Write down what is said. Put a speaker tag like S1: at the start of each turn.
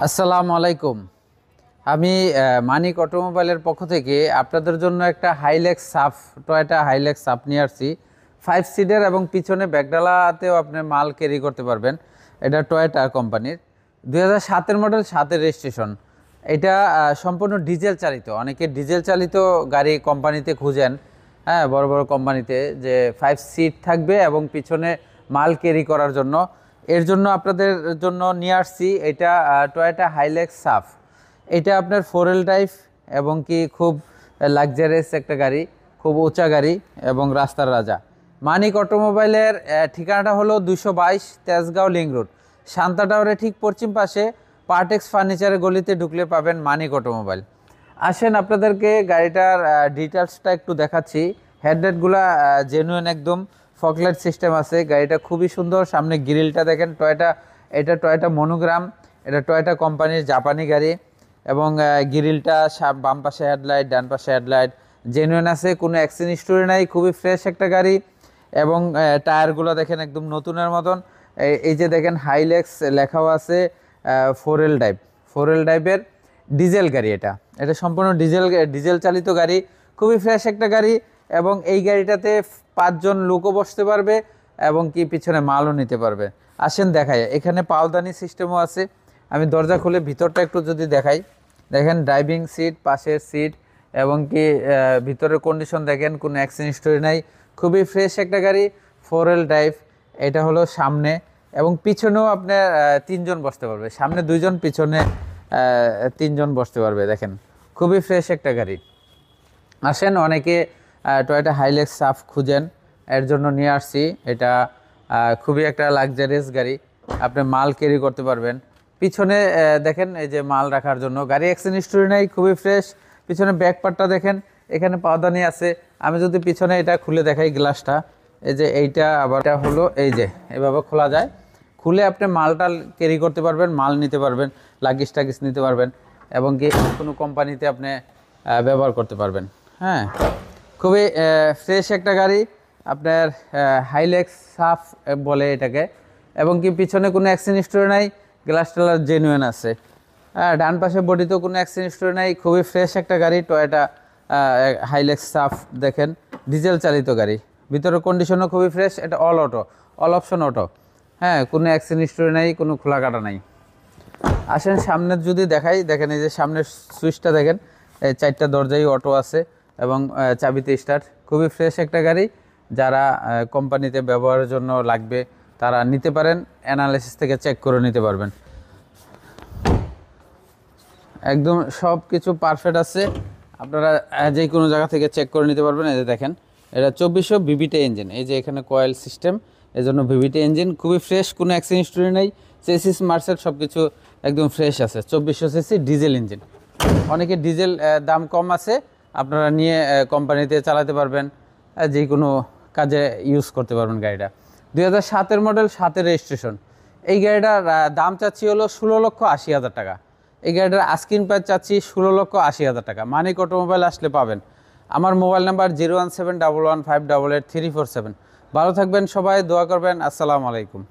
S1: আসসালামু আলাইকুম। আমি মানিক অটোমোবাইলের পক্ষ থেকে আপনাদের জন্য একটা হাইলেক্স সাফ, টয়োটা হাইলেক্স সাফ নিয়ে আসছি। 5 সিটের এবং পিছনে ব্যাকডালাতেও আপনি মাল ক্যারি করতে পারবেন। এটা টয়োটা কোম্পানির 2007-এর মডেল, 7-এর রেজিস্ট্রেশন। এটা সম্পূর্ণ ডিজেল চালিত। অনেকে ডিজেল চালিত গাড়ি কোম্পানিতে খুঁজেন, হ্যাঁ, বড় বড় কোম্পানিতে যে 5 সিট থাকবে এবং পিছনে মাল ক্যারি করার জন্য। এর জন্য আপনাদের জন্য নিয়ে আসছি এটা টয়োটা হাইলেক্স সাফ। এটা আপনার 4 হুইল ড্রাইভ এবং কি খুব লাক্সারিয়াস একটা গাড়ি, খুব উঁচা গাড়ি এবং রাস্তার রাজা। মানিক অটোমোবাইলের ঠিকানাটা হলো 222 তেজগাঁও লিং রোড, শান্তা টাওয়ারের ঠিক পশ্চিম পাশে পার্টেক্স ফার্নিচারের গলিতে ঢুকলে পাবেন মানিক অটোমোবাইল। আসেন আপনাদেরকে গাড়িটার ডিটেলসটা একটু দেখাচ্ছি। হেডলাইটগুলো জেনুইন একদম, ফগলাইট সিস্টেম আছে। গাড়িটা খুবই সুন্দর। সামনে গ্রিলটা দেখেন টয়োটা, এটা টয়োটা মনোগ্রাম, এটা টয়োটা কোম্পানির জাপানি গাড়ি। এবং গ্রিলটা বাম পাশে হেডলাইট, ডান পাশে হেডলাইট জেনুইন আছে, কোনো অ্যাক্সিডেন্ট হিস্টোরি নাই। খুবই ফ্রেশ একটা গাড়ি। এবং টায়ারগুলো দেখেন একদম নতুনের মতন। এই যে দেখেন হাইলেক্স লেখাও আছে। 4 হুইল ড্রাইভ, 4 হুইল ড্রাইভের ডিজেল গাড়ি। এটা এটা সম্পূর্ণ ডিজেল চালিত গাড়ি, খুবই ফ্রেশ একটা গাড়ি। এবং এই গাড়িটাতে 5 জন লোকও বসতে পারবে এবং কি পিছনে মালও নিতে পারবে। আসেন দেখাই, এখানে পাওদানি সিস্টেমও আছে। আমি দরজা খুলে ভিতরটা একটু যদি দেখাই, দেখেন ড্রাইভিং সিট, পাশের সিট এবং কি ভিতরের কন্ডিশন দেখেন, কোনো অ্যাক্সিডেন্ট হিস্টোরি নাই। খুবই ফ্রেশ একটা গাড়ি, 4 হুইল ড্রাইভ। এটা হলো সামনে এবং পিছনেও আপনার 3 জন বসতে পারবে। সামনে 2 জন, পিছনে 3 জন বসতে পারবে। দেখেন খুবই ফ্রেশ একটা গাড়ি। আসেন, অনেকে টয়োটা হাইলেক্স সাফ খুঁজেন, এর জন্য নিয়ে আসছি। এটা খুবই একটা লাক্সারিয়াস গাড়ি, আপনি মাল ক্যারি করতে পারবেন। পিছনে দেখেন এই যে মাল রাখার জন্য, গাড়ি অ্যাক্সিডেন্ট হিস্টোরি নেই, খুবই ফ্রেশ। পিছনে ব্যাক পার্টটা দেখেন, এখানে পাওদানি আছে। আমি যদি পিছনে এটা খুলে দেখাই গ্লাসটা, এই যে এইটা আবার এটা হলো এই যে এভাবে খোলা যায়। খুলে আপনি মালটা ক্যারি করতে পারবেন, মাল নিতে পারবেন, লাগেজ টাগিজ নিতে পারবেন এবং কি কোনো কোম্পানিতে আপনি ব্যবহার করতে পারবেন। হ্যাঁ, খুবই ফ্রেশ একটা গাড়ি, আপনার হাইলেক্স সাফ বলে এটাকে। এবং কি পিছনে কোনো অ্যাক্সিডেন্ট হিস্টোরি নাই, গ্লাস টালার জেনুইন আছে। হ্যাঁ, ডান পাশে বডিতেও কোনো অ্যাক্সিডেন্ট হিস্টোরি নাই। খুবই ফ্রেশ একটা গাড়ি টয়োটা হাইলেক্স সাফ। দেখেন ডিজেল চালিত গাড়ি, ভিতরের কন্ডিশনও খুবই ফ্রেশ। এটা all auto, all option auto. হ্যাঁ, কোনো অ্যাক্সিডেন্ট হিস্টোরি নাই, কোনো খোলা কাটা নাই। আসেন সামনের যদি দেখাই, দেখেন এই যে সামনের সুইচটা দেখেন, 4টা দরজাই অটো আছে এবং চাবিতে স্টার্ট। খুবই ফ্রেশ একটা গাড়ি, যারা কোম্পানিতে ব্যবহারের জন্য লাগবে তারা নিতে পারেন, অ্যানালাইসিস থেকে চেক করে নিতে পারবেন। একদম সব কিছু পারফেক্ট আছে, আপনারা যে কোনো জায়গা থেকে চেক করে নিতে পারবেন। এই যে দেখেন, এটা 2400 ভিভিটি ইঞ্জিন, এই যে এখানে কয়েল সিস্টেম, এই জন্য ভিভিটি ইঞ্জিন। খুবই ফ্রেশ, কোনো অ্যাক্সিডেন্ট হিস্টোরি নেই। চেসিস মার্সেল সব কিছু একদম ফ্রেশ আছে। 2400 সিসি ডিজেল ইঞ্জিন। অনেকে ডিজেল দাম কম আছে, আপনারা নিয়ে কোম্পানিতে চালাতে পারবেন, যে কোনো কাজে ইউজ করতে পারবেন গাড়িটা। 2007-এর মডেল, 7-এর রেজিস্ট্রেশন। এই গাড়িটার দাম চাচ্ছি হলো 16,80,000 টাকা। এই গাড়িটার আস্কিং প্রাইস চাচ্ছি 16,80,000 টাকা। মানিক অটোমোবাইল আসলে পাবেন। আমার মোবাইল নাম্বার 01711588347। ভালো থাকবেন সবাই, দোয়া করবেন। আসসালামু আলাইকুম।